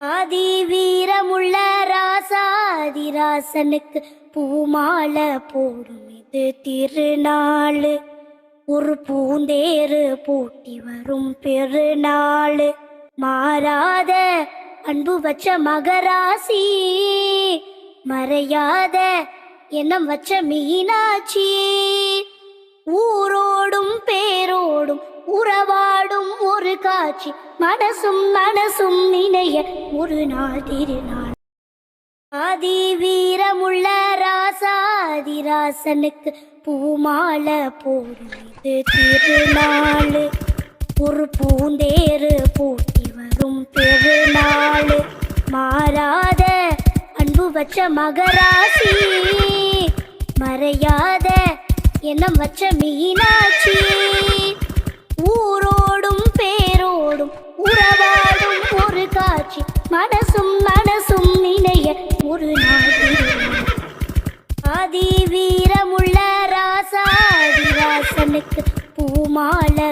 ஆதி வீரமுள்ள ராசாதிராசனுக்கு பூமாலை போடும் இது திருநாள். ஒரு பூந்தேரு பூட்டி வரும் பெருநாள். மாறாத அன்பு வச்ச மகராசி, மறையாத எண்ணம் வச்ச மீனாட்சி. ஊரோடும் பேரோடும் உறவாடும் ஒரு காட்சி, மனசும் மனசும் நினைய ஒரு நாள் திருநாள். ஆதி வீரமுள்ள ராசாதிராசனுக்கு பூமாலை போடும் இது திருநாள். ஒரு பூந்தேரு பூட்டி வரும் பெருநாள். மாறாத அன்பு வச்ச மகராசி, மறையாத எண்ணம் வச்ச மீனாட்சி. ஊரோடும் பேரோடும் உறவாடும் ஒரு காட்சி, மனசும் மனசும் நினைய ஒரு நாள் திருநாள். ஆதி வீரமுள்ள ராசாதிராசனுக்கு பூமாலை